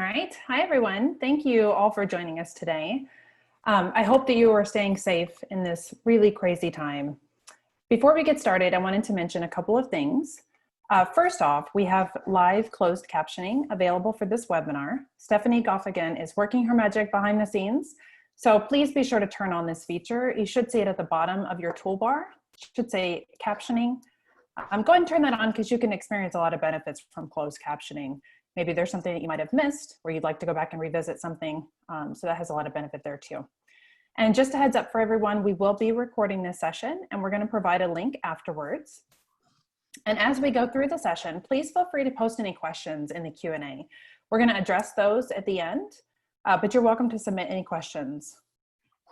All right. Hi, everyone. Thank you all for joining us today. I hope that you are staying safe in this really crazy time. Before we get started, I wanted to mention a couple of things. First off, we have live closed captioning available for this webinar. Stephanie Goffigan is working her magic behind the scenes. So please be sure to turn on this feature. You should see it at the bottom of your toolbar. It should say captioning. Go ahead and turn that on because you can experience a lot of benefits from closed captioning. Maybe there's something that you might have missed where you'd like to go back and revisit something. So that has a lot of benefit there too. And just a heads up for everyone, we will be recording this session and we're going to provide a link afterwards. And as we go through the session, please feel free to post any questions in the Q&A. We're going to address those at the end, but you're welcome to submit any questions.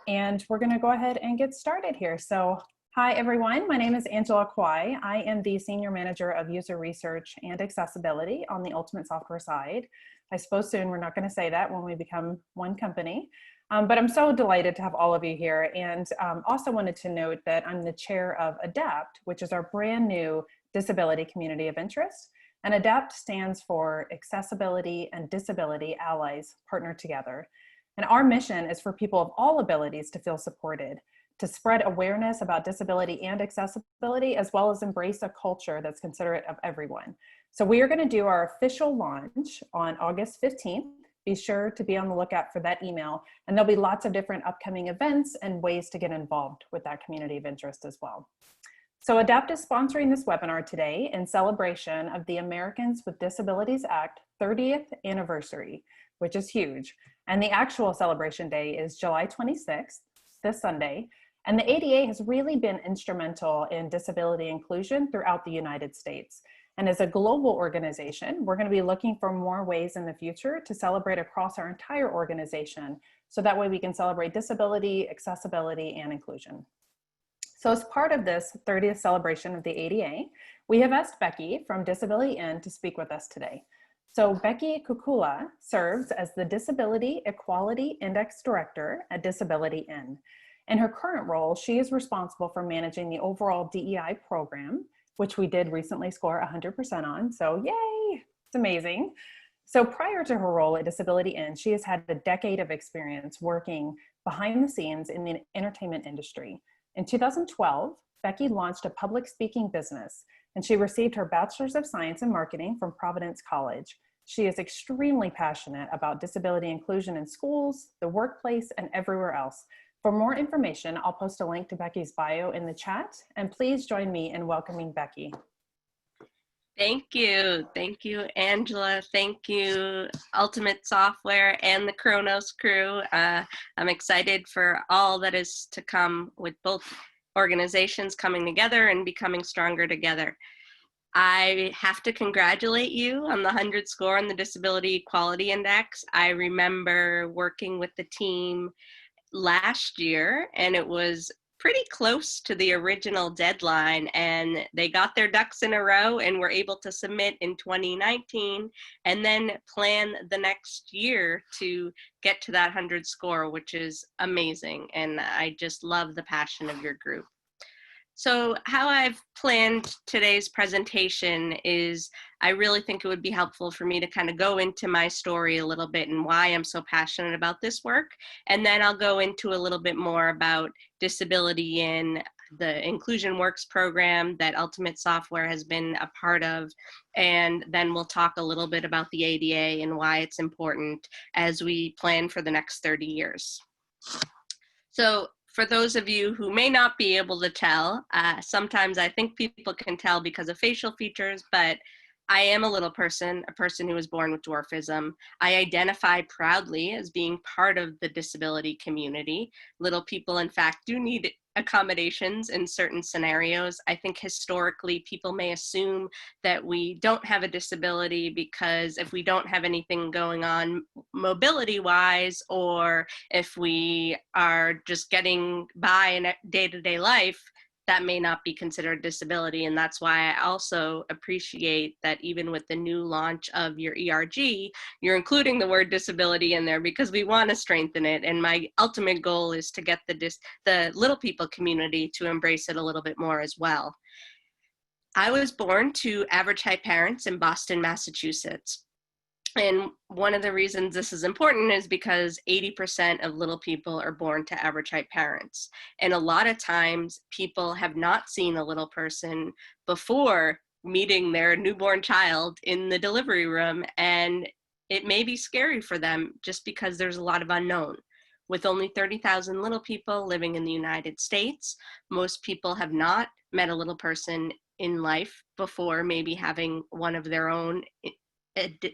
And we're going to go ahead and get started here. So hi, everyone. My name is Angela Kwai. I am the Senior Manager of User Research and Accessibility on the Ultimate Software side. I suppose soon we're not going to say that when we become one company. But I'm so delighted to have all of you here, and also wanted to note that I'm the chair of ADAPT, which is our brand new disability community of interest. And ADAPT stands for Accessibility and Disability Allies Partner Together. And our mission is for people of all abilities to feel supported, to spread awareness about disability and accessibility, as well as embrace a culture that's considerate of everyone. So we are going to do our official launch on August 15th. Be sure to be on the lookout for that email, and there'll be lots of different upcoming events and ways to get involved with that community of interest as well. So ADAPT is sponsoring this webinar today in celebration of the Americans with Disabilities Act 30th anniversary, which is huge. And the actual celebration day is July 26th, this Sunday. And the ADA has really been instrumental in disability inclusion throughout the United States. And as a global organization, we're going to be looking for more ways in the future to celebrate across our entire organization. So that way we can celebrate disability, accessibility, and inclusion. So as part of this 30th celebration of the ADA, we have asked Becky from Disability In to speak with us today. So Becky Kekula serves as the Disability Equality Index Director at Disability In. In her current role, she is responsible for managing the overall DEI program, which we did recently score 100% on. So yay, it's amazing. So prior to her role at Disability In, she has had a decade of experience working behind the scenes in the entertainment industry. In 2012, Becky launched a public speaking business, and she received her Bachelor's of Science in Marketing from Providence College. She is extremely passionate about disability inclusion in schools, the workplace, and everywhere else. For more information, I'll post a link to Becky's bio in the chat, and please join me in welcoming Becky. Thank you, Angela. Thank you, Ultimate Software and the Kronos crew. I'm excited for all that is to come with both organizations coming together and becoming stronger together. I have to congratulate you on the 100 score on the Disability Equality Index. I remember working with the team last year, and it was pretty close to the original deadline, and they got their ducks in a row and were able to submit in 2019 and then plan the next year to get to that 100 score, which is amazing. And I just love the passion of your group. So how I've planned today's presentation is I really think it would be helpful for me to kind of go into my story a little bit and why I'm so passionate about this work. And then I'll go into a little bit more about disability in the Inclusionworks program that Ultimate Software has been a part of. And then we'll talk a little bit about the ADA and why it's important as we plan for the next 30 years. So for those of you who may not be able to tell, sometimes I think people can tell because of facial features, but I am a little person, a person who was born with dwarfism. I identify proudly as being part of the disability community. Little people, in fact, do need accommodations in certain scenarios. I think historically people may assume that we don't have a disability because if we don't have anything going on mobility-wise, or if we are just getting by in day-to-day life, that may not be considered disability. And that's why I also appreciate that even with the new launch of your ERG, you're including the word disability in there because we want to strengthen it. And my ultimate goal is to get the little people community to embrace it a little bit more as well. I was born to average height parents in Boston, Massachusetts. And one of the reasons this is important is because 80% of little people are born to average height parents. And a lot of times people have not seen a little person before meeting their newborn child in the delivery room. And it may be scary for them just because there's a lot of unknown. With only 30,000 little people living in the United States, most people have not met a little person in life before maybe having one of their own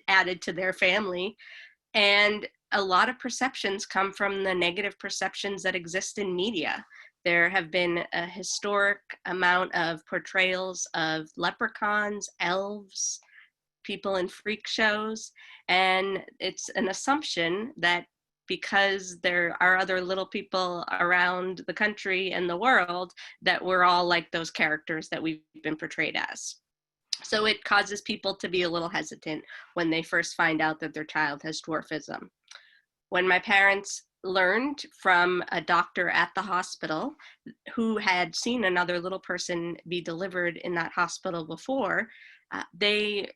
added to their family. And a lot of perceptions come from the negative perceptions that exist in media. There have been a historic amount of portrayals of leprechauns, elves, people in freak shows, and it's an assumption that because there are other little people around the country and the world, that we're all like those characters that we've been portrayed as. So it causes people to be a little hesitant when they first find out that their child has dwarfism. When my parents learned from a doctor at the hospital who had seen another little person be delivered in that hospital before, they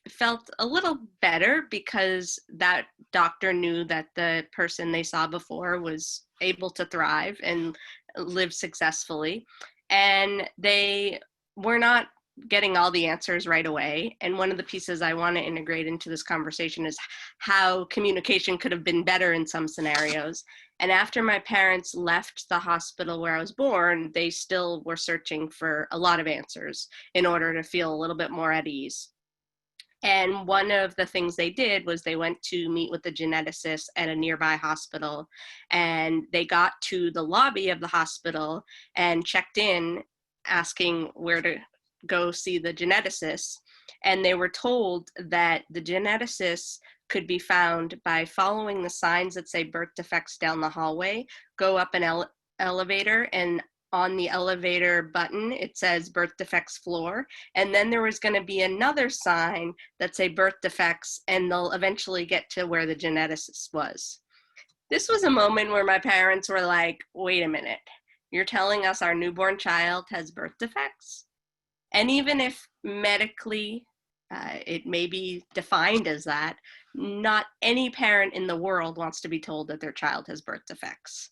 felt a little better because that doctor knew that the person they saw before was able to thrive and live successfully. And they were not getting all the answers right away. And one of the pieces I want to integrate into this conversation is how communication could have been better in some scenarios. And after my parents left the hospital where I was born, they still were searching for a lot of answers in order to feel a little bit more at ease. And one of the things they did was they went to meet with the geneticist at a nearby hospital, and they got to the lobby of the hospital and checked in asking where to go see the geneticist. And they were told that the geneticist could be found by following the signs that say birth defects down the hallway, go up an elevator, and on the elevator button, it says birth defects floor. And then there was going to be another sign that say birth defects, and they'll eventually get to where the geneticist was. This was a moment where my parents were like, wait a minute, you're telling us our newborn child has birth defects? And even if medically it may be defined as that, not any parent in the world wants to be told that their child has birth defects.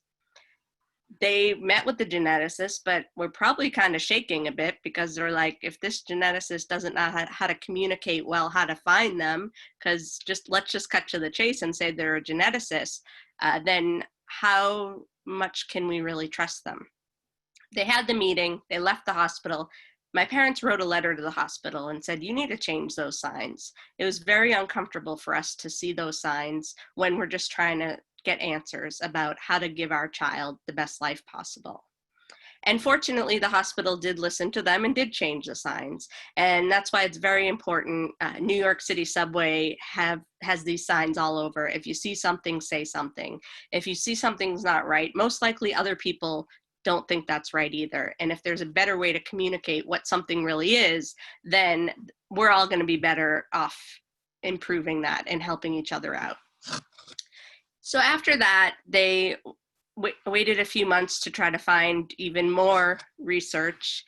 They met with the geneticist, but were probably kind of shaking a bit because they're like, if this geneticist doesn't know how to communicate well, how to find them, because let's just cut to the chase and say they're a geneticist, then how much can we really trust them? They had the meeting, they left the hospital. My parents wrote a letter to the hospital and said, you need to change those signs. It was very uncomfortable for us to see those signs when we're just trying to get answers about how to give our child the best life possible. And fortunately, the hospital did listen to them and did change the signs. And that's why it's very important. New York City subway has these signs all over. If you see something, say something. If you see something's not right, most likely other people don't think that's right either. And if there's a better way to communicate what something really is, then we're all going to be better off improving that and helping each other out. So after that, they waited a few months to try to find even more research.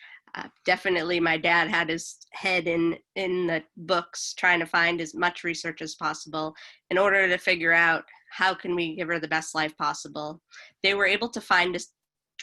Definitely my dad had his head in the books trying to find as much research as possible in order to figure out how can we give her the best life possible. They were able to find a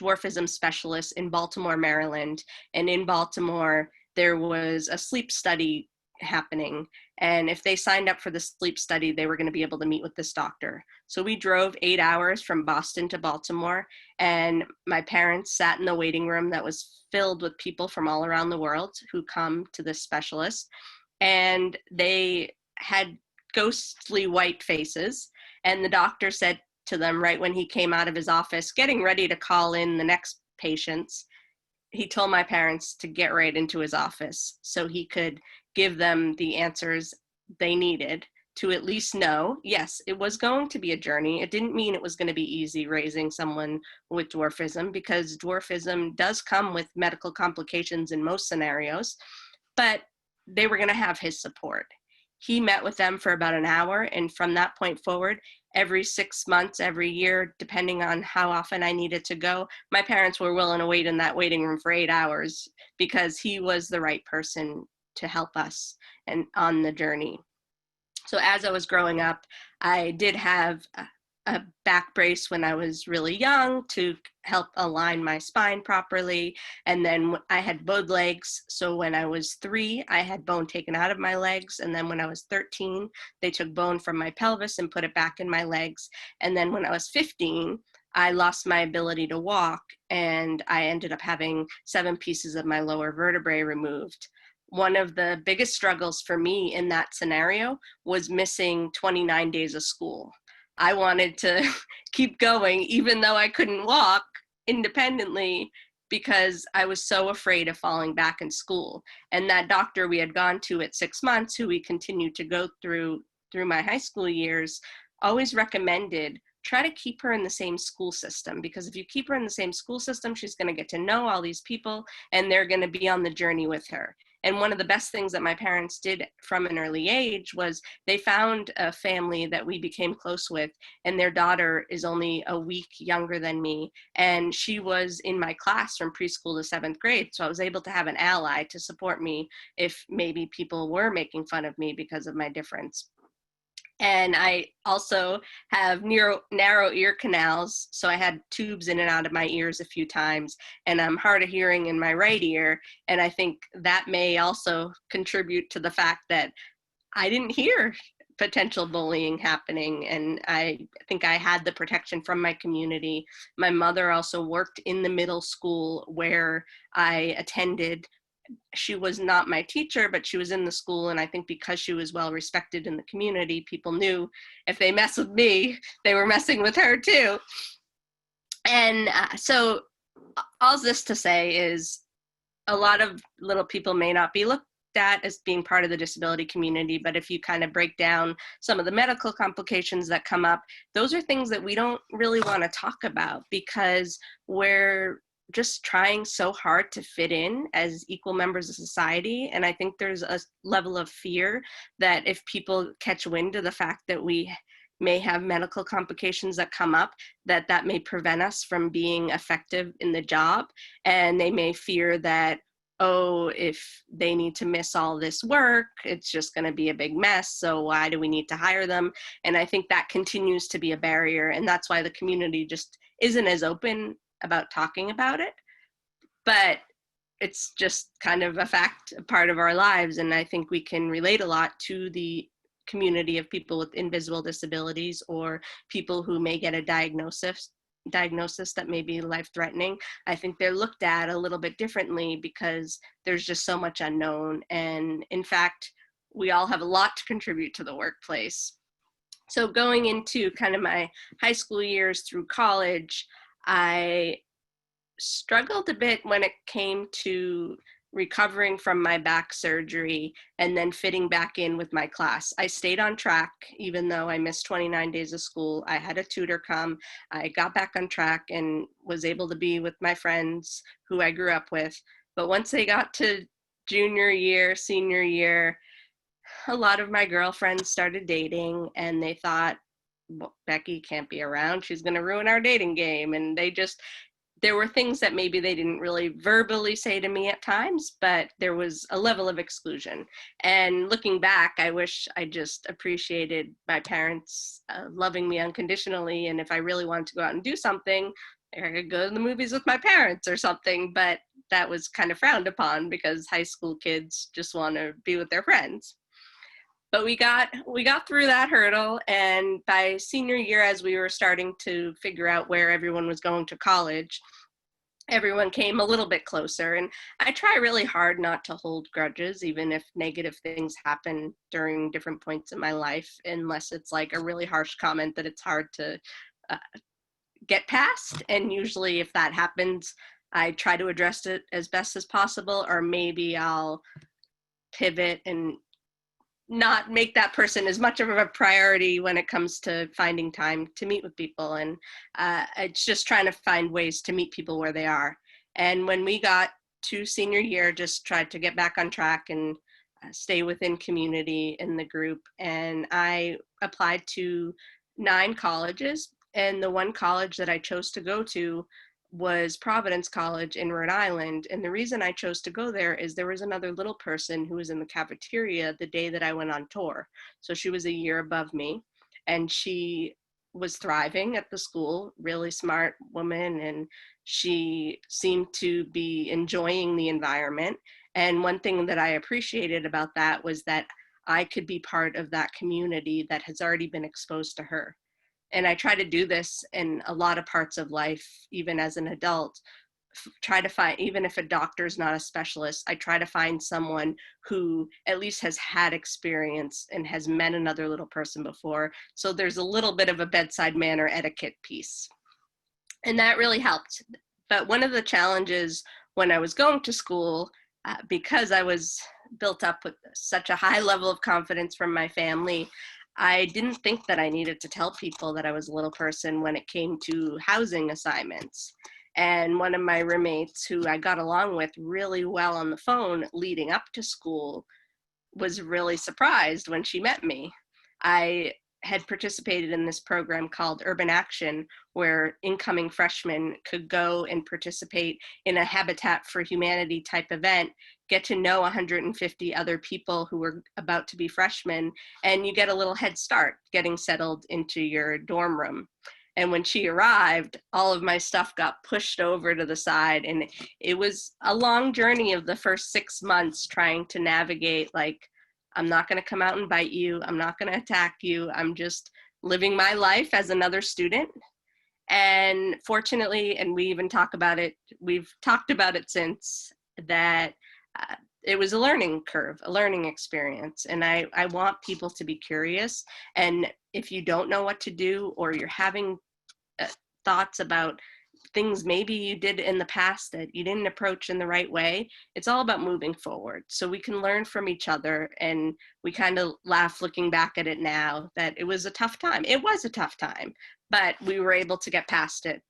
dwarfism specialist in Baltimore, Maryland. And in Baltimore, there was a sleep study happening. And if they signed up for the sleep study, they were going to be able to meet with this doctor. So we drove 8 hours from Boston to Baltimore, and my parents sat in the waiting room that was filled with people from all around the world who come to this specialist. And they had ghostly white faces. And the doctor said to them right when he came out of his office, getting ready to call in the next patients, he told my parents to get right into his office so he could give them the answers they needed to at least know, yes, it was going to be a journey. It didn't mean it was going to be easy raising someone with dwarfism, because dwarfism does come with medical complications in most scenarios, but they were going to have his support. He met with them for about an hour, and from that point forward, every 6 months, every year, depending on how often I needed to go, my parents were willing to wait in that waiting room for 8 hours because he was the right person to help us and on the journey. So as I was growing up, I did have a back brace when I was really young to help align my spine properly. And then I had bowed legs. So when I was 3, I had bone taken out of my legs. And then when I was 13, they took bone from my pelvis and put it back in my legs. And then when I was 15, I lost my ability to walk, and I ended up having 7 pieces of my lower vertebrae removed. One of the biggest struggles for me in that scenario was missing 29 days of school. I wanted to keep going even though I couldn't walk independently because I was so afraid of falling back in school. And that doctor we had gone to at 6 months, who we continued to go through my high school years, always recommended try to keep her in the same school system, because if you keep her in the same school system, she's going to get to know all these people and they're going to be on the journey with her. And one of the best things that my parents did from an early age was they found a family that we became close with, and their daughter is only a week younger than me. And she was in my class from preschool to 7th grade. So I was able to have an ally to support me if maybe people were making fun of me because of my difference. And I also have narrow ear canals, so I had tubes in and out of my ears a few times, and I'm hard of hearing in my right ear, and I think that may also contribute to the fact that I didn't hear potential bullying happening, and I think I had the protection from my community. My mother also worked in the middle school where I attended. She was not my teacher, but she was in the school, and I think because she was well respected in the community, people knew if they mess with me, they were messing with her too. And so all this to say is a lot of little people may not be looked at as being part of the disability community, but if you kind of break down some of the medical complications that come up, those are things that we don't really want to talk about because we're just trying so hard to fit in as equal members of society. And I think there's a level of fear that if people catch wind of the fact that we may have medical complications that come up, that may prevent us from being effective in the job. And they may fear that, oh, if they need to miss all this work, it's just going to be a big mess. So why do we need to hire them? And I think that continues to be a barrier. And that's why the community just isn't as open about talking about it. But it's just kind of a fact, a part of our lives. And I think we can relate a lot to the community of people with invisible disabilities or people who may get a diagnosis that may be life-threatening. I think they're looked at a little bit differently because there's just so much unknown. And in fact, we all have a lot to contribute to the workplace. So going into kind of my high school years through college, I struggled a bit when it came to recovering from my back surgery and then fitting back in with my class. I stayed on track, even though I missed 29 days of school. I had a tutor come. I got back on track and was able to be with my friends who I grew up with. But once they got to junior year, senior year, a lot of my girlfriends started dating, and they thought, well, Becky can't be around. She's going to ruin our dating game. And there were things that maybe they didn't really verbally say to me at times, but there was a level of exclusion. And looking back, I wish I just appreciated my parents loving me unconditionally. And if I really wanted to go out and do something, I could go to the movies with my parents or something, but that was kind of frowned upon because high school kids just want to be with their friends. But we got through that hurdle, and by senior year, as we were starting to figure out where everyone was going to college, everyone came a little bit closer. And I try really hard not to hold grudges, even if negative things happen during different points in my life, unless it's like a really harsh comment that it's hard to get past. And usually if that happens, I try to address it as best as possible, or maybe I'll pivot and not make that person as much of a priority when it comes to finding time to meet with people. And it's just trying to find ways to meet people where they are. And when we got to senior year, just tried to get back on track and stay within community in the group. And I applied to 9 colleges. And the one college that I chose to go to was Providence College in Rhode Island. And the reason I chose to go there is there was another little person who was in the cafeteria the day that I went on tour. So she was a year above me, and she was thriving at the school, really smart woman, and she seemed to be enjoying the environment. And one thing that I appreciated about that was that I could be part of that community that has already been exposed to her. And I try to do this in a lot of parts of life, even as an adult. Try to find, even if a doctor is not a specialist, I try to find someone who at least has had experience and has met another little person before. So there's a little bit of a bedside manner etiquette piece. And that really helped. But one of the challenges when I was going to school, because I was built up with such a high level of confidence from my family, I didn't think that I needed to tell people that I was a little person when it came to housing assignments. And one of my roommates, who I got along with really well on the phone leading up to school, was really surprised when she met me. I had participated in this program called Urban Action, where incoming freshmen could go and participate in a Habitat for Humanity type event, get to know 150 other people who were about to be freshmen, and you get a little head start getting settled into your dorm room. And when she arrived, all of my stuff got pushed over to the side, and it was a long journey of the first 6 months trying to navigate, like, I'm not going to come out and bite you. I'm not going to attack you. I'm just living my life as another student. And fortunately, and we even talk about it, we've talked about it since, that it was a learning curve, a learning experience. And I want people to be curious. And if you don't know what to do, or you're having thoughts about things maybe you did in the past that you didn't approach in the right way, it's all about moving forward. So we can learn from each other, and we kind of laugh looking back at it now that it was a tough time. It was a tough time, but we were able to get past it.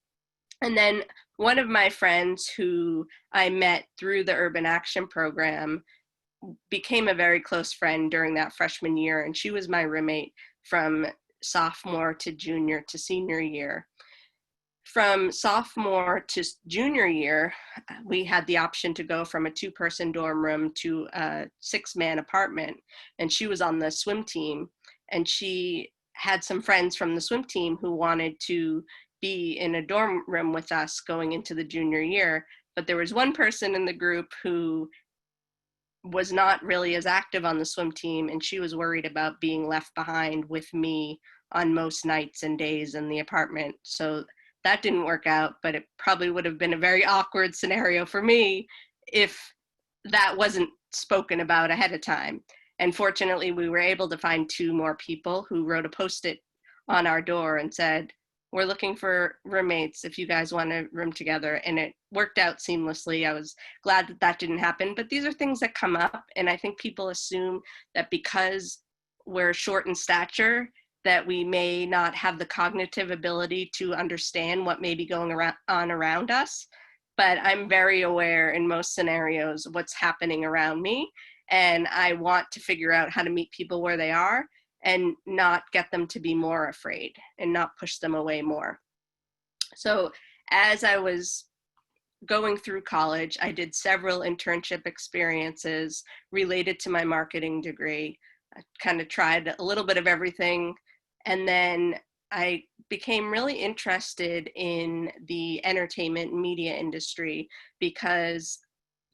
And then one of my friends who I met through the Urban Action program became a very close friend during that freshman year, and she was my roommate from sophomore to junior to senior year. From sophomore to junior year, we had the option to go from a 2-person dorm room to a 6-man apartment. And she was on the swim team, and she had some friends from the swim team who wanted to be in a dorm room with us going into the junior year. But there was one person in the group who was not really as active on the swim team, and she was worried about being left behind with me on most nights and days in the apartment. So that didn't work out, but it probably would have been a very awkward scenario for me if that wasn't spoken about ahead of time. And fortunately, we were able to find 2 more people who wrote a Post-it on our door and said, we're looking for roommates if you guys want to room together. And it worked out seamlessly. I was glad that that didn't happen, but these are things that come up. And I think people assume that because we're short in stature, that we may not have the cognitive ability to understand what may be going on around us. But I'm very aware in most scenarios what's happening around me. And I want to figure out how to meet people where they are and not get them to be more afraid and not push them away more. So as I was going through college, I did several internship experiences related to my marketing degree. I kind of tried a little bit of everything. And then I became really interested in the entertainment and media industry because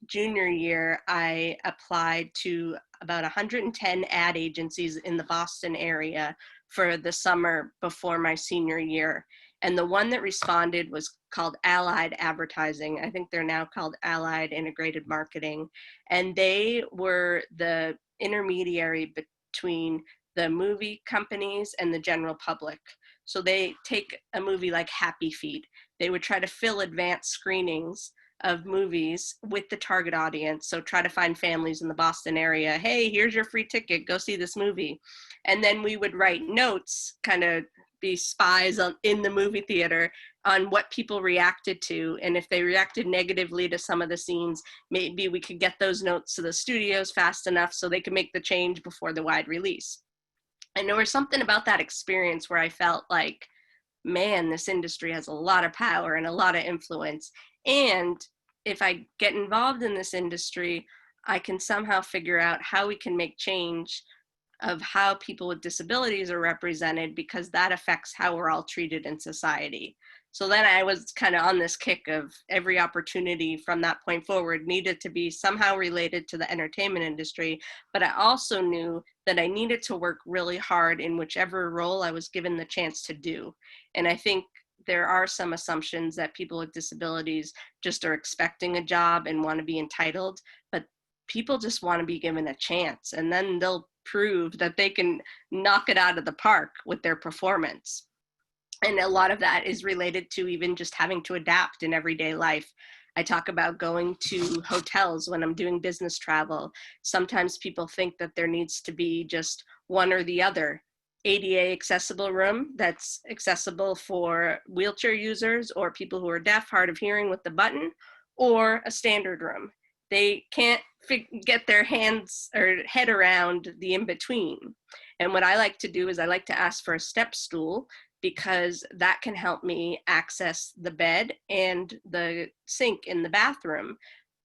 junior year, I applied to about 110 ad agencies in the Boston area for the summer before my senior year. And the one that responded was called Allied Advertising. I think they're now called Allied Integrated Marketing. And they were the intermediary between the movie companies and the general public. So they take a movie like Happy Feet. They would try to fill advanced screenings of movies with the target audience. So try to find families in the Boston area. Hey, here's your free ticket. Go see this movie. And then we would write notes, kind of be spies in the movie theater on what people reacted to. And if they reacted negatively to some of the scenes, maybe we could get those notes to the studios fast enough so they could make the change before the wide release. And there was something about that experience where I felt like man, this industry has a lot of power and a lot of influence. And if I get involved in this industry, I can somehow figure out how we can make change of how people with disabilities are represented, because that affects how we're all treated in society. So then I was kind of on this kick of every opportunity from that point forward needed to be somehow related to the entertainment industry. But I also knew that I needed to work really hard in whichever role I was given the chance to do. And I think there are some assumptions that people with disabilities just are expecting a job and want to be entitled, but people just want to be given a chance, and then they'll prove that they can knock it out of the park with their performance. And a lot of that is related to even just having to adapt in everyday life. I talk about going to hotels when I'm doing business travel. Sometimes people think that there needs to be just one or the other. ADA accessible room that's accessible for wheelchair users or people who are deaf, hard of hearing with the button, or a standard room. They can't get their hands or head around the in-between. And what I like to do is I like to ask for a step stool, because that can help me access the bed and the sink in the bathroom.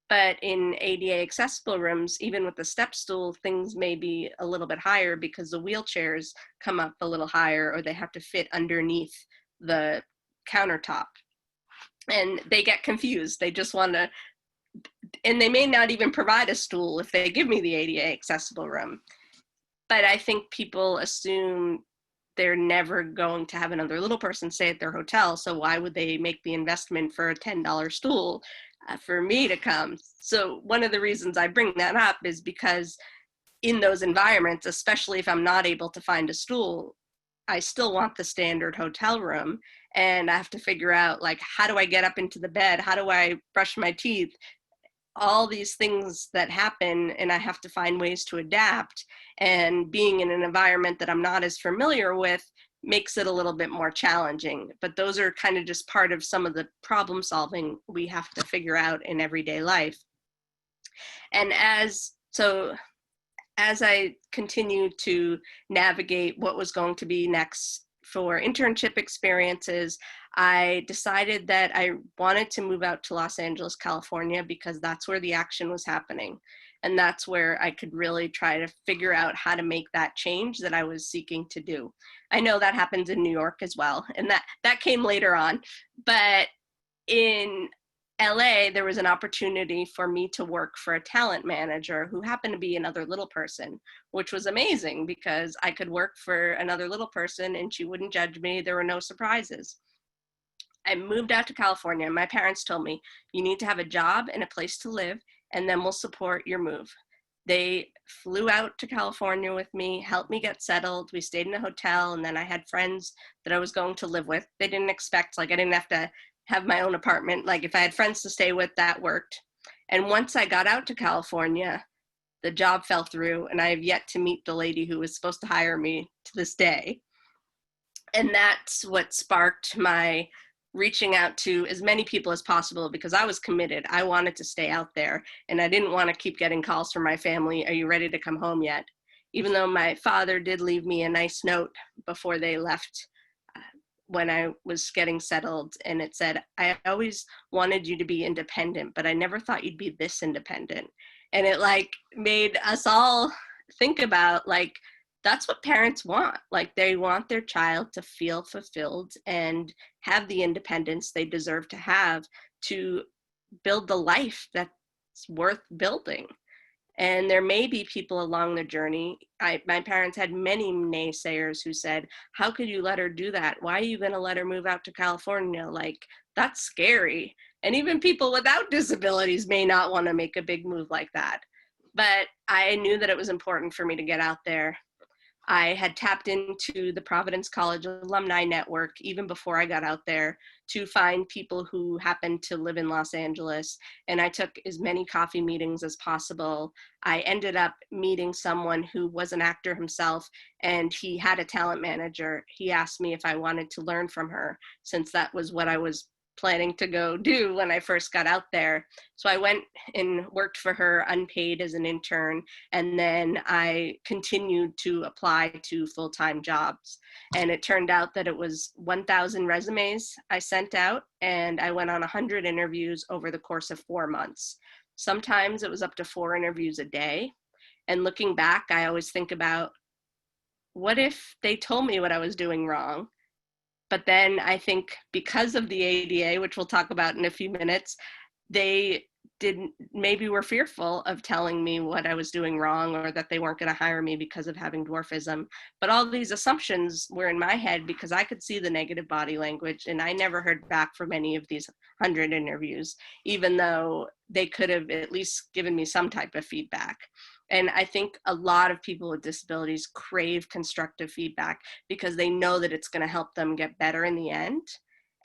But in ADA accessible rooms, even with the step stool, things may be a little bit higher because the wheelchairs come up a little higher, or they have to fit underneath the countertop. And they get confused. They just want to, and they may not even provide a stool if they give me the ADA accessible room. But I think people assume they're never going to have another little person stay at their hotel, so why would they make the investment for a $10 stool for me to come? So one of the reasons I bring that up is because in those environments, especially if I'm not able to find a stool, I still want the standard hotel room, and I have to figure out, like, how do I get up into the bed? How do I brush my teeth? All these things that happen, and I have to find ways to adapt. And being in an environment that I'm not as familiar with makes it a little bit more challenging. But those are kind of just part of some of the problem solving we have to figure out in everyday life. And as I continued to navigate what was going to be next for internship experiences, I decided that I wanted to move out to Los Angeles, California, because that's where the action was happening. And that's where I could really try to figure out how to make that change that I was seeking to do. I know that happens in New York as well, and that came later on. But in LA, there was an opportunity for me to work for a talent manager who happened to be another little person, which was amazing because I could work for another little person and she wouldn't judge me. There were no surprises. I moved out to California, and my parents told me, you need to have a job and a place to live, and then we'll support your move. They flew out to California with me, helped me get settled. We stayed in a hotel, and then I had friends that I was going to live with. They didn't expect, like, I didn't have to have my own apartment. Like, if I had friends to stay with, that worked. And once I got out to California, the job fell through, and I have yet to meet the lady who was supposed to hire me to this day. And that's what sparked my reaching out to as many people as possible, because I was committed. I wanted to stay out there, and I didn't want to keep getting calls from my family, are you ready to come home yet? Even though my father did leave me a nice note before they left when I was getting settled, and it said, I always wanted you to be independent, but I never thought you'd be this independent. And it, like, made us all think about, like, that's what parents want. Like, they want their child to feel fulfilled and have the independence they deserve to have to build the life that's worth building. And there may be people along the journey. My parents had many naysayers who said, how could you let her do that? Why are you going to let her move out to California? Like, that's scary. And even people without disabilities may not want to make a big move like that. But I knew that it was important for me to get out there. I had tapped into the Providence College Alumni Network even before I got out there to find people who happened to live in Los Angeles, and I took as many coffee meetings as possible. I ended up meeting someone who was an actor himself, and he had a talent manager. He asked me if I wanted to learn from her, since that was what I was planning to go do when I first got out there. So I went and worked for her unpaid as an intern, and then I continued to apply to full-time jobs. And it turned out that it was 1,000 resumes I sent out, and I went on 100 interviews over the course of 4 months. Sometimes it was up to 4 interviews a day. And looking back, I always think about, what if they told me what I was doing wrong? But then I think because of the ADA, which we'll talk about in a few minutes, they maybe were fearful of telling me what I was doing wrong, or that they weren't going to hire me because of having dwarfism. But all these assumptions were in my head because I could see the negative body language, and I never heard back from any of these 100 interviews, even though they could have at least given me some type of feedback. And I think a lot of people with disabilities crave constructive feedback because they know that it's going to help them get better in the end.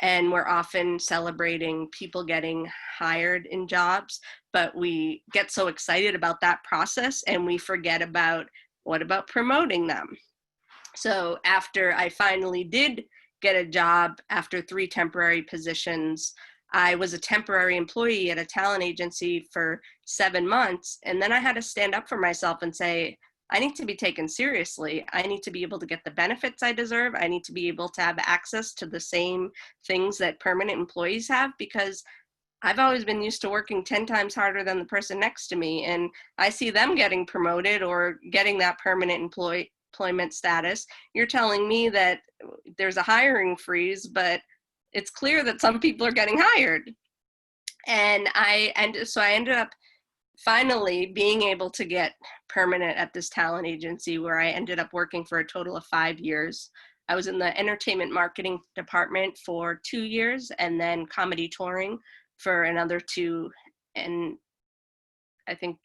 And we're often celebrating people getting hired in jobs, but we get so excited about that process and we forget about, what about promoting them? So after I finally did get a job, after 3 temporary positions, I was a temporary employee at a talent agency for 7 months. And then I had to stand up for myself and say, I need to be taken seriously. I need to be able to get the benefits I deserve. I need to be able to have access to the same things that permanent employees have, because I've always been used to working 10 times harder than the person next to me. And I see them getting promoted or getting that permanent employment status. You're telling me that there's a hiring freeze, but it's clear that some people are getting hired. And so I ended up finally being able to get permanent at this talent agency, where I ended up working for a total of 5 years. I was in the entertainment marketing department for 2 years, and then comedy touring for another 2. And I think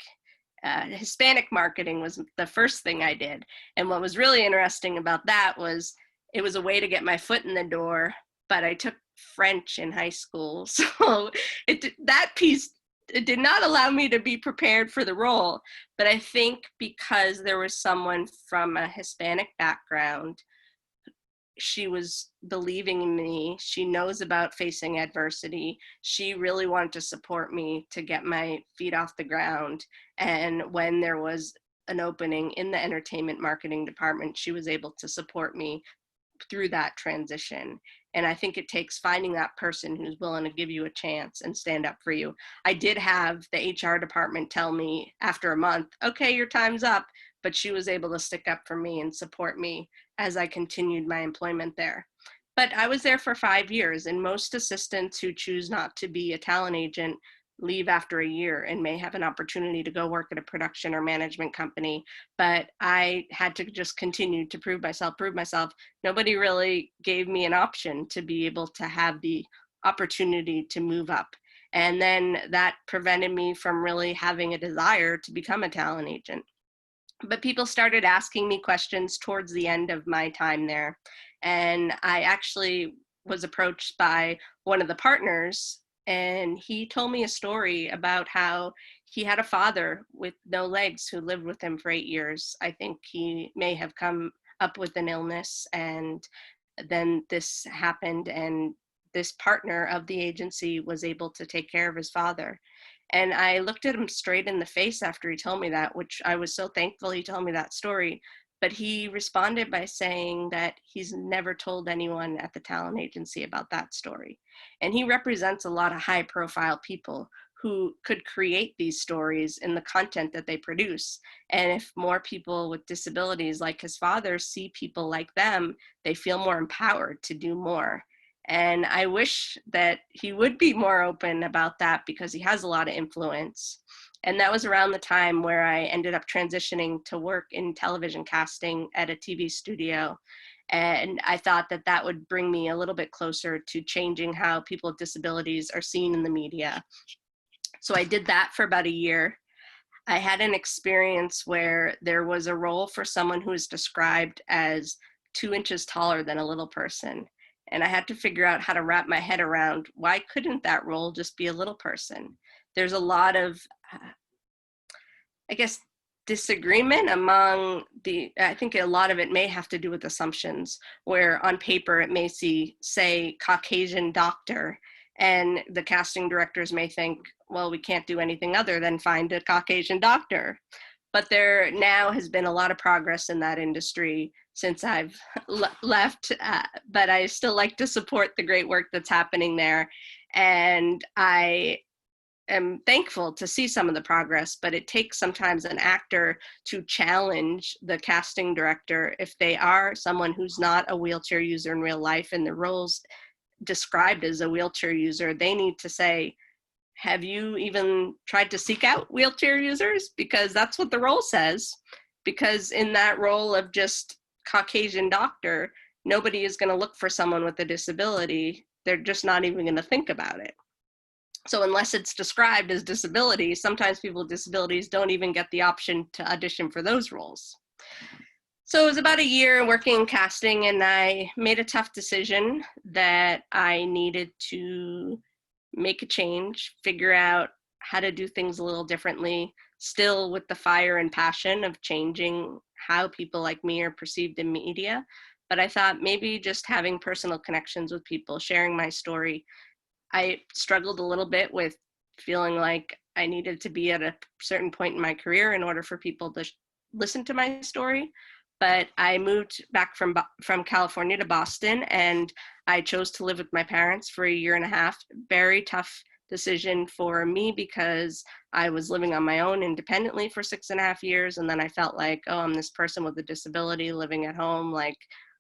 Hispanic marketing was the first thing I did. And what was really interesting about that was it was a way to get my foot in the door, but I took French in high school. So that piece, it did not allow me to be prepared for the role. But I think because there was someone from a Hispanic background, she was believing in me. She knows about facing adversity. She really wanted to support me to get my feet off the ground. And when there was an opening in the entertainment marketing department, she was able to support me through that transition. And I think it takes finding that person who's willing to give you a chance and stand up for you. I did have the HR department tell me after a month, okay, your time's up, but she was able to stick up for me and support me as I continued my employment there. But I was there for 5 years, and most assistants who choose not to be a talent agent leave after a year and may have an opportunity to go work at a production or management company. But I had to just continue to prove myself. Nobody really gave me an option to be able to have the opportunity to move up. And then that prevented me from really having a desire to become a talent agent. But people started asking me questions towards the end of my time there. And I actually was approached by one of the partners, and he told me a story about how he had a father with no legs who lived with him for 8 years. I think he may have come up with an illness, and then this happened, and this partner of the agency was able to take care of his father. And I looked at him straight in the face after he told me that, which I was so thankful he told me that story. But he responded by saying that he's never told anyone at the talent agency about that story. And he represents a lot of high profile people who could create these stories in the content that they produce. And if more people with disabilities like his father see people like them, they feel more empowered to do more. And I wish that he would be more open about that, because he has a lot of influence. And that was around the time where I ended up transitioning to work in television casting at a TV studio. And I thought that that would bring me a little bit closer to changing how people with disabilities are seen in the media. So I did that for about a year. I had an experience where there was a role for someone who is described as 2 inches taller than a little person. And I had to figure out how to wrap my head around, why couldn't that role just be a little person? There's a lot of, I guess, disagreement among I think a lot of it may have to do with assumptions, where on paper it may say Caucasian doctor, And the casting directors may think, well, we can't do anything other than find a Caucasian doctor. But there now has been a lot of progress in that industry since I've left, but I still like to support the great work that's happening there. And I am thankful to see some of the progress, but it takes sometimes an actor to challenge the casting director if they are someone who's not a wheelchair user in real life and the roles described as a wheelchair user. They need to say, have you even tried to seek out wheelchair users? Because that's what the role says. Because in that role of just Caucasian doctor, nobody is going to look for someone with a disability. They're just not even going to think about it. So unless it's described as disability, sometimes people with disabilities don't even get the option to audition for those roles. So it was about a year working in casting, and I made a tough decision that I needed to make a change, figure out how to do things a little differently, still with the fire and passion of changing how people like me are perceived in media. But I thought maybe just having personal connections with people, sharing my story. I struggled a little bit with feeling like I needed to be at a certain point in my career in order for people to listen to my story. But I moved back from California to Boston, and I chose to live with my parents for a year and a half. Very tough decision for me because I was living on my own independently for 6.5 years. And then I felt like, oh, I'm this person with a disability living at home. Like,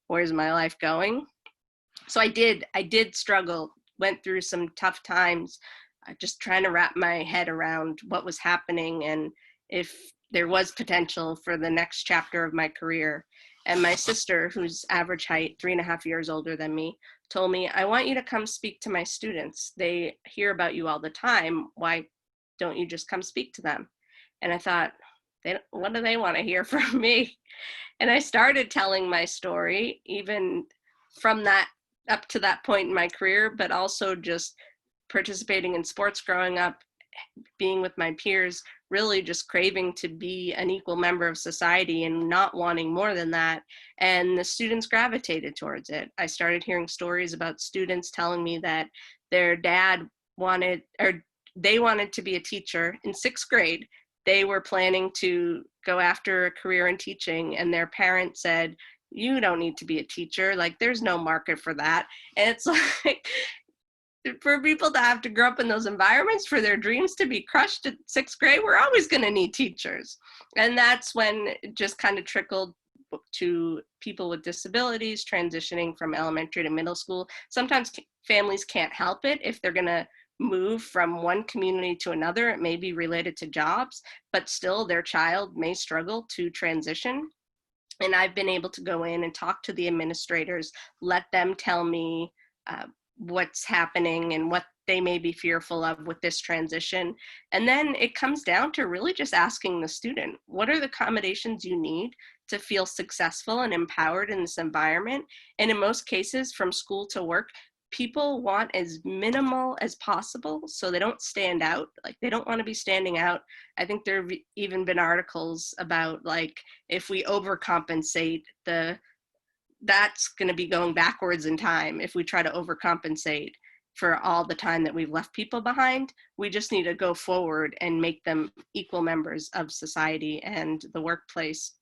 where's my life going? So I did struggle, went through some tough times, just trying to wrap my head around what was happening and if there was potential for the next chapter of my career. And my sister, who's average height, 3.5 years older than me, told me, I want you to come speak to my students. They hear about you all the time. Why don't you just come speak to them? And I thought, what do they want to hear from me? And I started telling my story, even from that up to that point in my career, but also just participating in sports growing up, being with my peers, really just craving to be an equal member of society and not wanting more than that. And the students gravitated towards it. I started hearing stories about students telling me that their dad wanted, or they wanted to be a teacher in 6th grade. They were planning to go after a career in teaching, and their parents said, you don't need to be a teacher. Like, there's no market for that. And it's like, for people to have to grow up in those environments, for their dreams to be crushed at 6th grade, we're always going to need teachers. And that's when it just kind of trickled to people with disabilities transitioning from elementary to middle school. Sometimes families can't help it if they're going to move from one community to another. It may be related to jobs, but still their child may struggle to transition. And I've been able to go in and talk to the administrators, let them tell me what's happening and what they may be fearful of with this transition. And then it comes down to really just asking the student, what are the accommodations you need to feel successful and empowered in this environment? And in most cases, from school to work, people want as minimal as possible so they don't stand out. Like, they don't want to be standing out. I think there have even been articles about, like, if we overcompensate, that's going to be going backwards in time. If we try to overcompensate for all the time that we've left people behind, we just need to go forward and make them equal members of society and the workplace.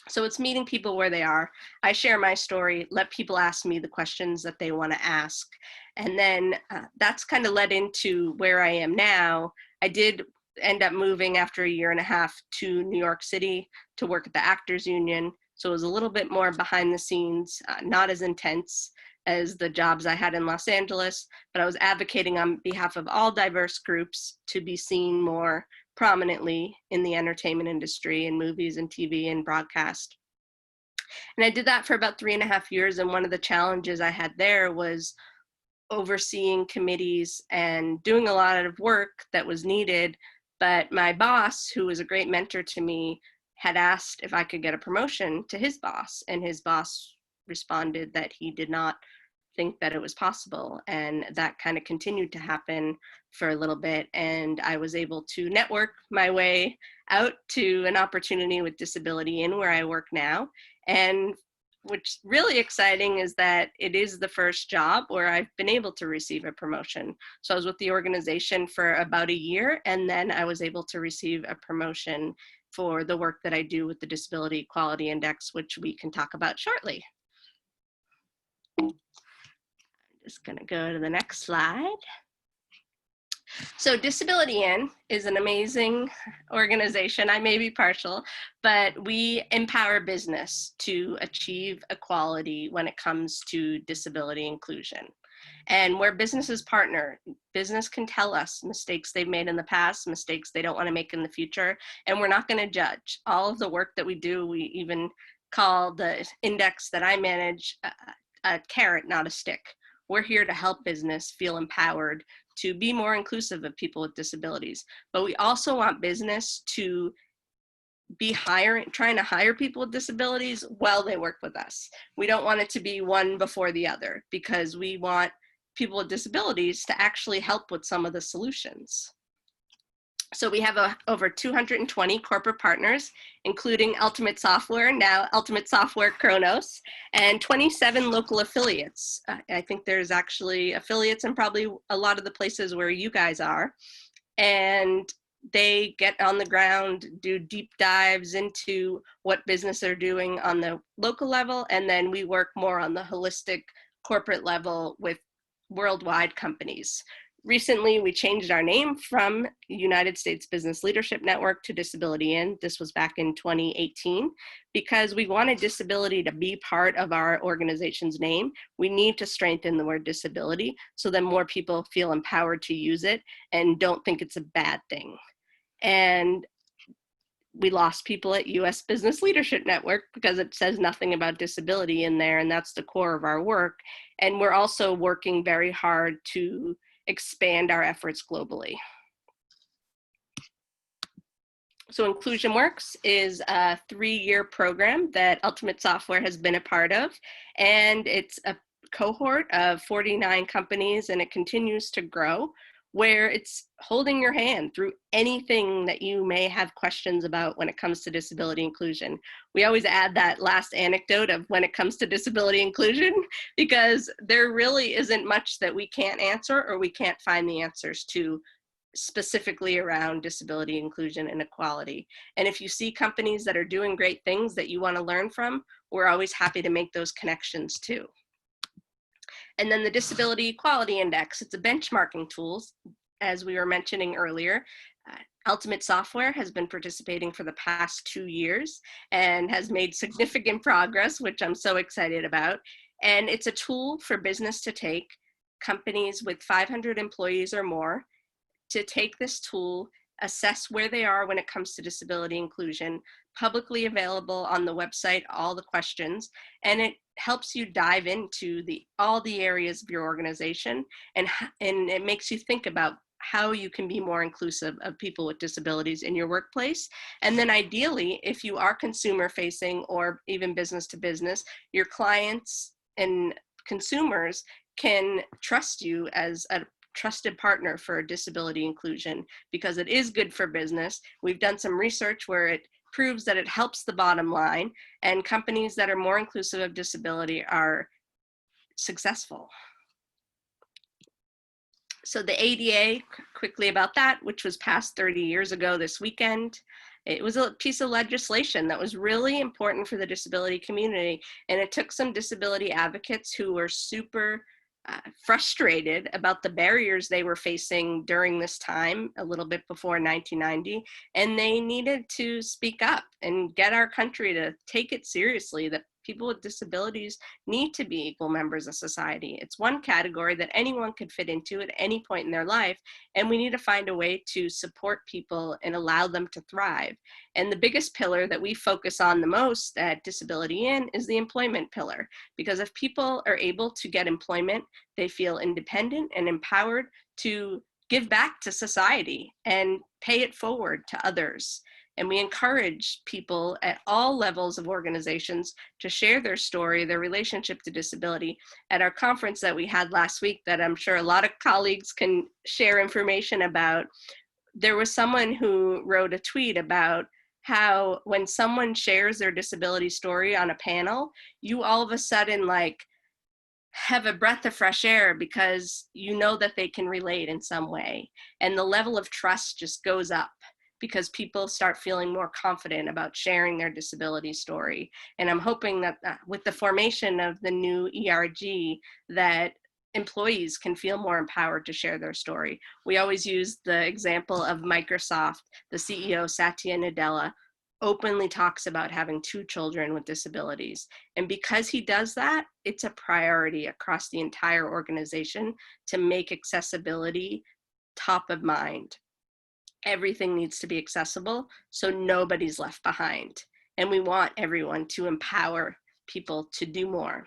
So it's meeting people where they are. I share my story, let people ask me the questions that they want to ask. And then that's kind of led into where I am now. I did end up moving after a year and a half to New York City to work at the Actors Union. So it was a little bit more behind the scenes, not as intense as the jobs I had in Los Angeles, but I was advocating on behalf of all diverse groups to be seen more prominently in the entertainment industry, in movies and TV and broadcast. And I did that for about 3.5 years. And one of the challenges I had there was overseeing committees and doing a lot of work that was needed. But my boss, who was a great mentor to me, had asked if I could get a promotion to his boss. And his boss responded that he did not think that it was possible. And that kind of continued to happen for a little bit. And I was able to network my way out to an opportunity with Disability in where I work now. And what's really exciting is that it is the first job where I've been able to receive a promotion. So I was with the organization for about a year, and then I was able to receive a promotion for the work that I do with the Disability Equality Index, which we can talk about shortly. I'm just gonna go to the next slide. So Disability In is an amazing organization. I may be partial, but we empower business to achieve equality when it comes to disability inclusion. And where businesses partner, business can tell us mistakes they've made in the past, mistakes they don't want to make in the future, and we're not going to judge. All of the work that we do, we even call the index that I manage a carrot, not a stick. We're here to help business feel empowered to be more inclusive of people with disabilities. But we also want business to be trying to hire people with disabilities while they work with us. We don't want it to be one before the other, because we want people with disabilities to actually help with some of the solutions. So we have over 220 corporate partners, including Ultimate Software, now Ultimate Software Kronos, and 27 local affiliates. I think there's actually affiliates in probably a lot of the places where you guys are. And they get on the ground, do deep dives into what business are doing on the local level, and then we work more on the holistic corporate level with worldwide companies. Recently, we changed our name from United States Business Leadership Network to Disability In. This was back in 2018, because we wanted disability to be part of our organization's name. We need to strengthen the word disability so that more people feel empowered to use it and don't think it's a bad thing. And we lost people at US Business Leadership Network because it says nothing about disability in there, and that's the core of our work. And we're also working very hard to expand our efforts globally. So Inclusionworks is a 3-year program that Ultimate Software has been a part of, and it's a cohort of 49 companies, and it continues to grow, where it's holding your hand through anything that you may have questions about when it comes to disability inclusion. We always add that last anecdote of when it comes to disability inclusion, because there really isn't much that we can't answer or we can't find the answers to specifically around disability inclusion and equality. And if you see companies that are doing great things that you want to learn from, we're always happy to make those connections too. And then the Disability Equality Index, it's a benchmarking tool, as we were mentioning earlier. Ultimate Software has been participating for the past 2 years and has made significant progress, which I'm so excited about. And it's a tool for business to take, companies with 500 employees or more, to take this tool, assess where they are when it comes to disability inclusion, publicly available on the website, all the questions, and it helps you dive into all the areas of your organization, and it makes you think about how you can be more inclusive of people with disabilities in your workplace. And then ideally, if you are consumer facing or even business to business, your clients and consumers can trust you as a trusted partner for disability inclusion, because it is good for business. We've done some research where it proves that it helps the bottom line, and companies that are more inclusive of disability are successful. So the ADA, quickly about that, which was passed 30 years ago this weekend. It was a piece of legislation that was really important for the disability community, and it took some disability advocates who were super frustrated about the barriers they were facing during this time, a little bit before 1990, and they needed to speak up and get our country to take it seriously that people with disabilities need to be equal members of society. It's one category that anyone could fit into at any point in their life, and we need to find a way to support people and allow them to thrive. And the biggest pillar that we focus on the most at Disability In is the employment pillar, because if people are able to get employment, they feel independent and empowered to give back to society and pay it forward to others. And we encourage people at all levels of organizations to share their story, their relationship to disability. At our conference that we had last week, that I'm sure a lot of colleagues can share information about, there was someone who wrote a tweet about how when someone shares their disability story on a panel, you all of a sudden like have a breath of fresh air because you know that they can relate in some way. And the level of trust just goes up because people start feeling more confident about sharing their disability story. And I'm hoping that with the formation of the new ERG, that employees can feel more empowered to share their story. We always use the example of Microsoft. The CEO, Satya Nadella, openly talks about having 2 children with disabilities. And because he does that, it's a priority across the entire organization to make accessibility top of mind. Everything needs to be accessible, so nobody's left behind. And we want everyone to empower people to do more.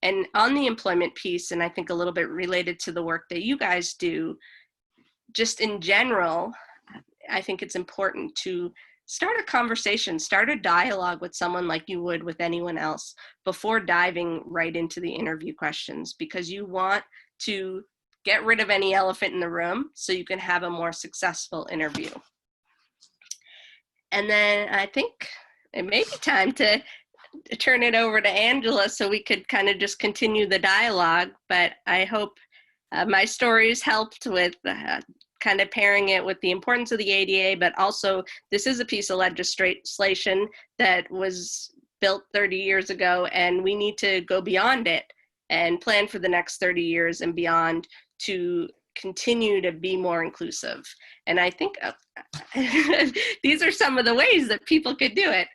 And on the employment piece, and I think a little bit related to the work that you guys do, just in general, I think it's important to start a conversation, start a dialogue with someone like you would with anyone else before diving right into the interview questions, because you want to get rid of any elephant in the room so you can have a more successful interview. And then I think it may be time to turn it over to Angela so we could kind of just continue the dialogue, but I hope my stories helped with kind of pairing it with the importance of the ADA, but also this is a piece of legislation that was built 30 years ago, and we need to go beyond it and plan for the next 30 years and beyond to continue to be more inclusive. And I think these are some of the ways that people could do it.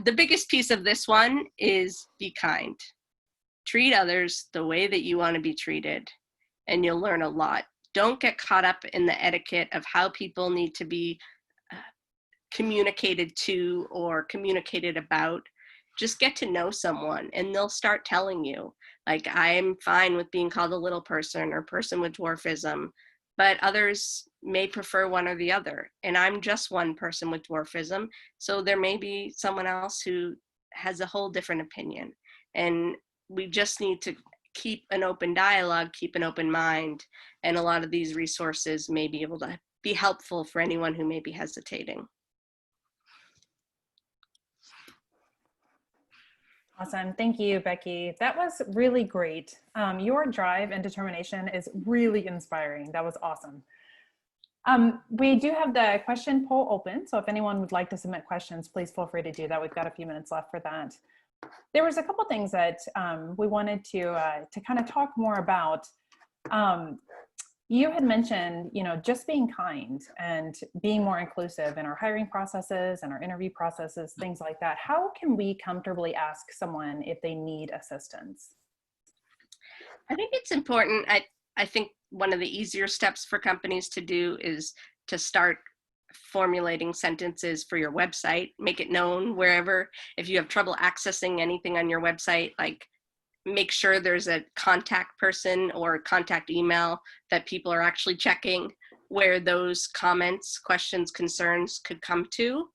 The biggest piece of this one is be kind. Treat others the way that you want to be treated, and you'll learn a lot. Don't get caught up in the etiquette of how people need to be communicated to or communicated about. Just get to know someone and they'll start telling you, like, I'm fine with being called a little person or person with dwarfism, but others may prefer one or the other. And I'm just one person with dwarfism, so there may be someone else who has a whole different opinion. And we just need to keep an open dialogue, keep an open mind, and a lot of these resources may be able to be helpful for anyone who may be hesitating. Awesome. Thank you, Becky. That was really great. Your drive and determination is really inspiring. That was awesome. We do have the question poll open, so if anyone would like to submit questions, please feel free to do that. We've got a few minutes left for that. There was a couple things that we wanted to kind of talk more about. You had mentioned, just being kind and being more inclusive in our hiring processes and our interview processes, things like that. How can we comfortably ask someone if they need assistance? I think it's important. I think one of the easier steps for companies to do is to start formulating sentences for your website, make it known wherever. If you have trouble accessing anything on your website, like, make sure there's a contact person or contact email that people are actually checking where those comments, questions, concerns could come to.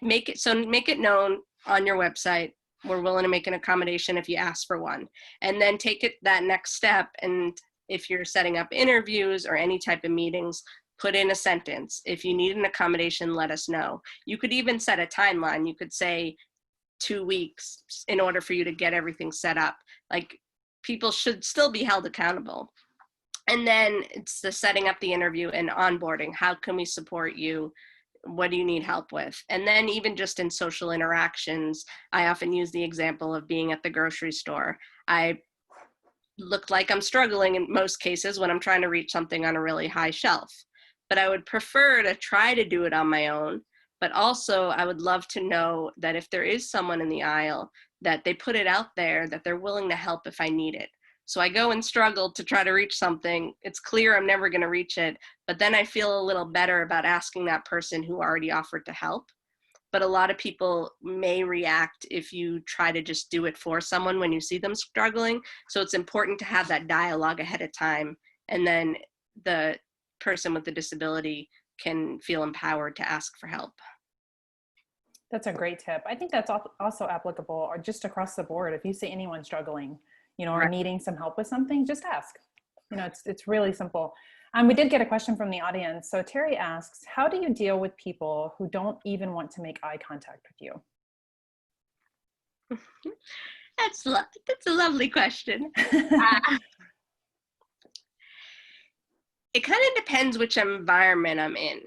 Make it known on your website. We're willing to make an accommodation if you ask for one. And then take it that next step. And if you're setting up interviews or any type of meetings, put in a sentence. If you need an accommodation, let us know. You could even set a timeline. You could say 2 weeks in order for you to get everything set up. Like, people should still be held accountable. And then it's the setting up the interview and onboarding. How can we support you? What do you need help with? And then even just in social interactions, I often use the example of being at the grocery store. I look like I'm struggling in most cases when I'm trying to reach something on a really high shelf. But I would prefer to try to do it on my own. But also, I would love to know that if there is someone in the aisle, that they put it out there, that they're willing to help if I need it. So I go and struggle to try to reach something. It's clear I'm never going to reach it, but then I feel a little better about asking that person who already offered to help. But a lot of people may react if you try to just do it for someone when you see them struggling. So it's important to have that dialogue ahead of time, and then the person with the disability can feel empowered to ask for help. That's a great tip. I think that's also applicable or just across the board. If you see anyone struggling, or Right. needing some help with something, just ask. It's really simple. We did get a question from the audience. So Terry asks, how do you deal with people who don't even want to make eye contact with you? That's a lovely question. It kind of depends which environment I'm in.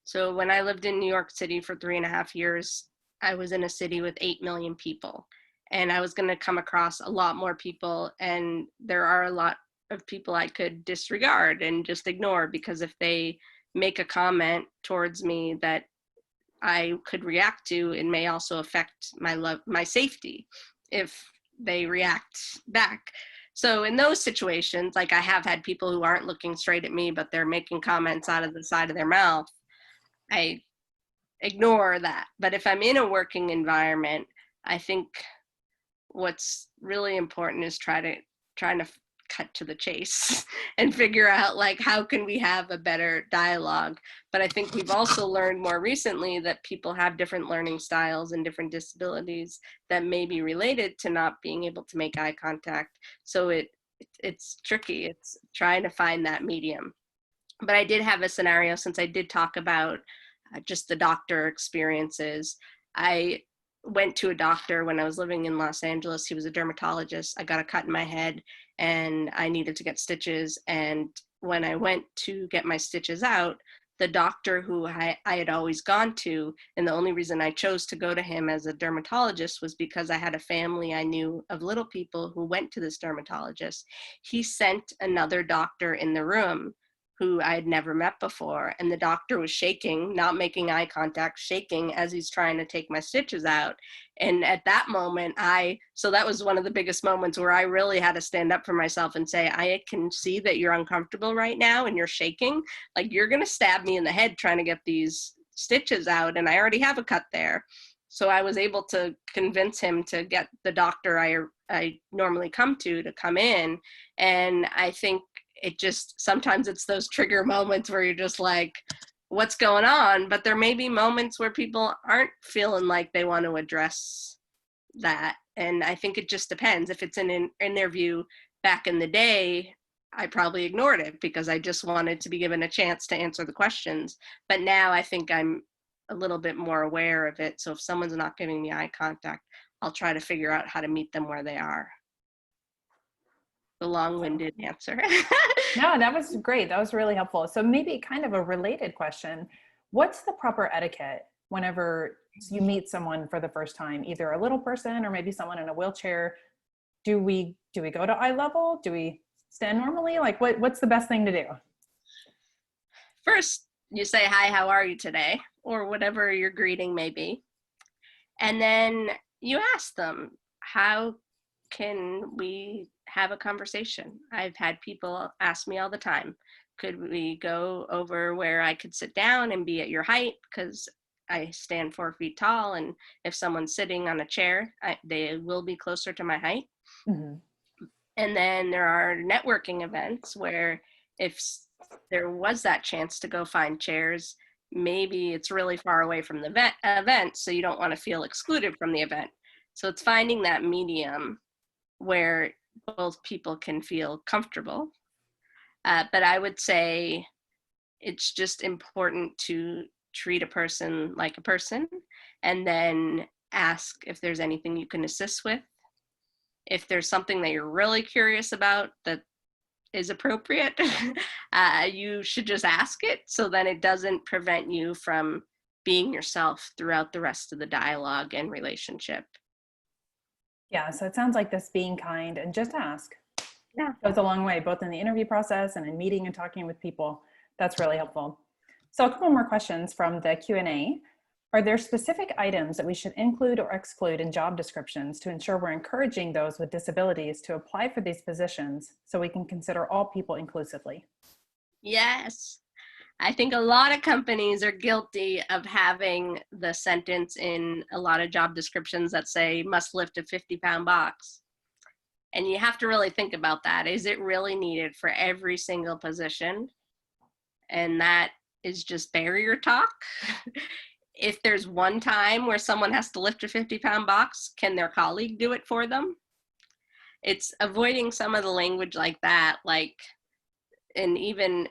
So when I lived in New York City for 3.5 years, I was in a city with 8 million people, and I was going to come across a lot more people, and there are a lot of people I could disregard and just ignore, because if they make a comment towards me that I could react to, it may also affect my safety if they react back. So in those situations, like I have had people who aren't looking straight at me, but they're making comments out of the side of their mouth, I ignore that. But if I'm in a working environment, I think what's really important is trying to cut to the chase and figure out, like, how can we have a better dialogue. But I think we've also learned more recently that people have different learning styles and different disabilities that may be related to not being able to make eye contact. So it's tricky. It's trying to find that medium. But I did have a scenario, since I did talk about just the doctor experiences. I went to a doctor when I was living in Los Angeles. He was a dermatologist. I got a cut in my head and I needed to get stitches. And when I went to get my stitches out, the doctor who I had always gone to, and the only reason I chose to go to him as a dermatologist was because I had a family I knew of little people who went to this dermatologist. He sent another doctor in the room who I had never met before. And the doctor was shaking, not making eye contact, shaking as he's trying to take my stitches out. And at that moment, so that was one of the biggest moments where I really had to stand up for myself and say, I can see that you're uncomfortable right now and you're shaking. Like, you're gonna stab me in the head trying to get these stitches out, and I already have a cut there. So I was able to convince him to get the doctor I normally come to come in. And I think sometimes it's those trigger moments where you're just like, what's going on? But there may be moments where people aren't feeling like they want to address that. And I think it just depends. If it's an interview back in the day, I probably ignored it because I just wanted to be given a chance to answer the questions. But now I think I'm a little bit more aware of it. So if someone's not giving me eye contact, I'll try to figure out how to meet them where they are. The long-winded answer. No, that was great. That was really helpful. So maybe kind of a related question. What's the proper etiquette whenever you meet someone for the first time, either a little person or maybe someone in a wheelchair? Do we go to eye level? Do we stand normally? Like, what's the best thing to do? First, you say, hi, how are you today? Or whatever your greeting may be. And then you ask them, how can we have a conversation? I've had people ask me all the time, could we go over where I could sit down and be at your height? Because I stand 4 feet tall, and if someone's sitting on a chair, they will be closer to my height. Mm-hmm. And then there are networking events where if there was that chance to go find chairs, maybe it's really far away from the event, so you don't want to feel excluded from the event. So it's finding that medium where both people can feel comfortable. But I would say it's just important to treat a person like a person, and then ask if there's anything you can assist with. If there's something that you're really curious about that is appropriate, you should just ask it, so then it doesn't prevent you from being yourself throughout the rest of the dialogue and relationship. Yeah, so it sounds like this being kind and just ask. Yeah, goes a long way, both in the interview process and in meeting and talking with people. That's really helpful. So a couple more questions from the Q&A. Are there specific items that we should include or exclude in job descriptions to ensure we're encouraging those with disabilities to apply for these positions so we can consider all people inclusively? Yes. I think a lot of companies are guilty of having the sentence in a lot of job descriptions that say must lift a 50-pound box. And you have to really think about that. Is it really needed for every single position? And that is just barrier talk. If there's one time where someone has to lift a 50-pound box, can their colleague do it for them? It's avoiding some of the language like that, and even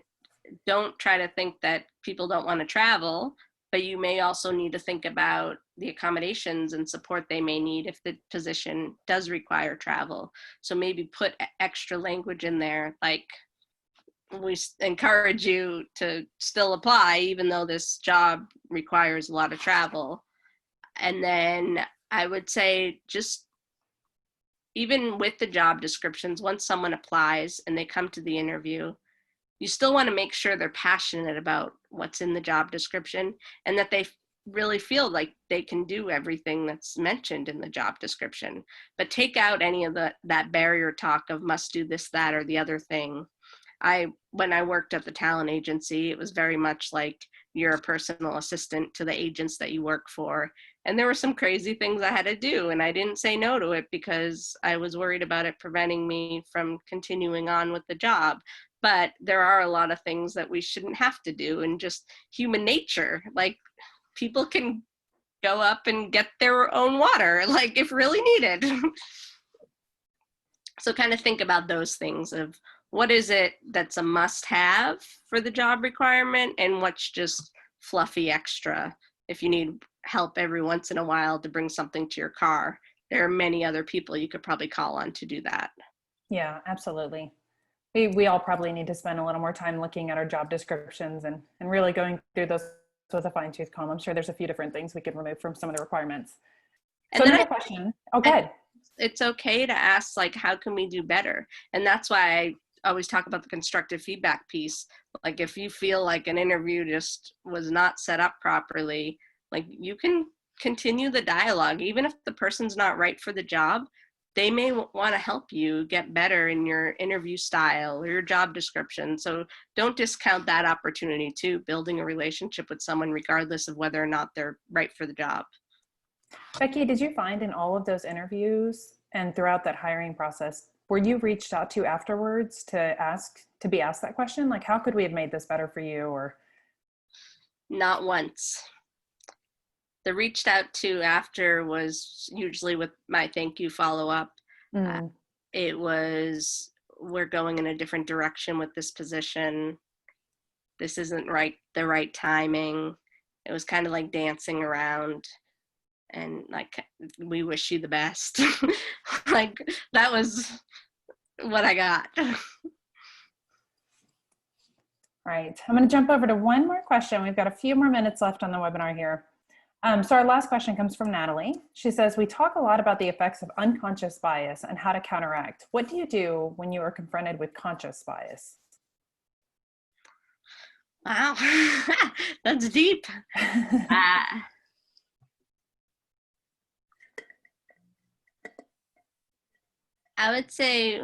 don't try to think that people don't want to travel, but you may also need to think about the accommodations and support they may need if the position does require travel. So maybe put extra language in there, like, we encourage you to still apply even though this job requires a lot of travel. And then I would say, just even with the job descriptions, once someone applies and they come to the interview, you still want to make sure they're passionate about what's in the job description and that they really feel like they can do everything that's mentioned in the job description. But take out any of that barrier talk of must do this, that, or the other thing. When I worked at the talent agency, it was very much like you're a personal assistant to the agents that you work for. And there were some crazy things I had to do, and I didn't say no to it because I was worried about it preventing me from continuing on with the job. But there are a lot of things that we shouldn't have to do, and just human nature. Like, people can go up and get their own water, like, if really needed. So kind of think about those things of what is it that's a must-have for the job requirement and what's just fluffy extra. If you need help every once in a while to bring something to your car, there are many other people you could probably call on to do that. Yeah, absolutely. We all probably need to spend a little more time looking at our job descriptions and really going through those with a fine-tooth comb. I'm sure there's a few different things we could remove from some of the requirements. So And another question. Oh, go ahead. It's okay to ask, like, how can we do better? And that's why I always talk about the constructive feedback piece. Like, if you feel like an interview just was not set up properly, like, you can continue the dialogue. Even if the person's not right for the job, they may want to help you get better in your interview style or your job description. So don't discount that opportunity too, building a relationship with someone regardless of whether or not they're right for the job. Becky, did you find in all of those interviews and throughout that hiring process, were you reached out to afterwards to be asked that question? Like, how could we have made this better for you? Or not once. The reached out to after was usually with my thank you follow-up. It was, we're going in a different direction with this position. This isn't the right timing. It was kind of like dancing around and like, we wish you the best. Like, that was what I got. Right. I'm going to jump over to one more question. We've got a few more minutes left on the webinar here. So our last question comes from Natalie. She says, we talk a lot about the effects of unconscious bias and how to counteract. What do you do when you are confronted with conscious bias? Wow, that's deep. I would say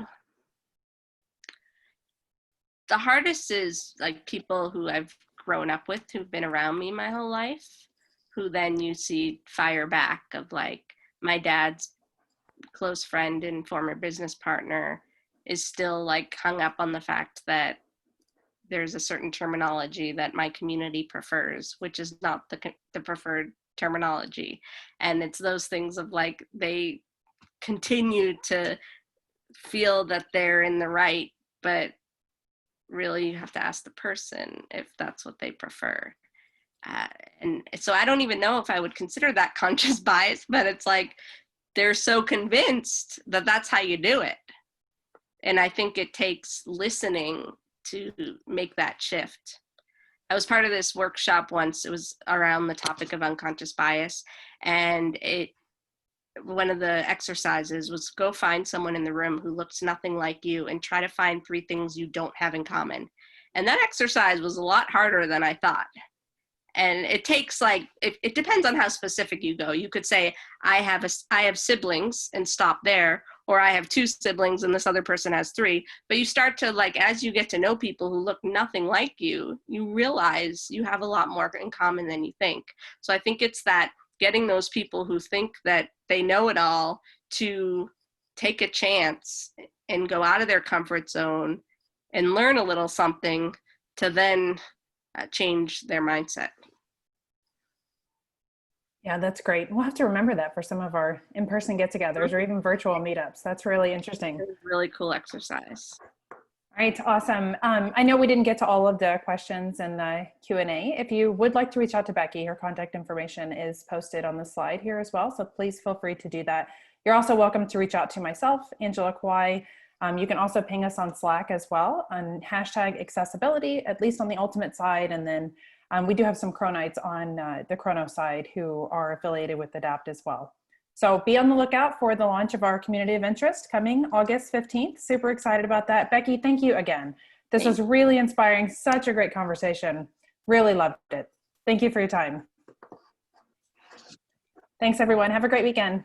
the hardest is like people who I've grown up with, who've been around me my whole life, who then you see fire back of, like, my dad's close friend and former business partner is still like hung up on the fact that there's a certain terminology that my community prefers, which is not the preferred terminology. And it's those things of, like, they continue to feel that they're in the right, but really you have to ask the person if that's what they prefer. And so I don't even know if I would consider that conscious bias, but it's like they're so convinced that that's how you do it. And I think it takes listening to make that shift. I was part of this workshop once. It was around the topic of unconscious bias, and one of the exercises was go find someone in the room who looks nothing like you and try to find 3 things you don't have in common. And that exercise was a lot harder than I thought. And it takes, like, it depends on how specific you go. You could say, I have siblings and stop there, or I have 2 siblings and this other person has 3. But you start to, like, as you get to know people who look nothing like you, you realize you have a lot more in common than you think. So I think it's that getting those people who think that they know it all to take a chance and go out of their comfort zone and learn a little something to then change their mindset. Yeah, that's great. We'll have to remember that for some of our in-person get-togethers or even virtual meetups. That's really interesting. It's a really cool exercise. All right, awesome. I know we didn't get to all of the questions in the Q&A. If you would like to reach out to Becky, her contact information is posted on the slide here as well, so please feel free to do that. You're also welcome to reach out to myself, Angela Kwai. You can also ping us on Slack as well on hashtag accessibility, at least on the Ultimate side, and then we do have some Cronites on the Kronos side who are affiliated with ADAPT as well. So be on the lookout for the launch of our community of interest coming August 15th. Super excited about that. Becky, thank you again. This was really inspiring. Such a great conversation. Really loved it. Thank you for your time. Thanks, everyone. Have a great weekend.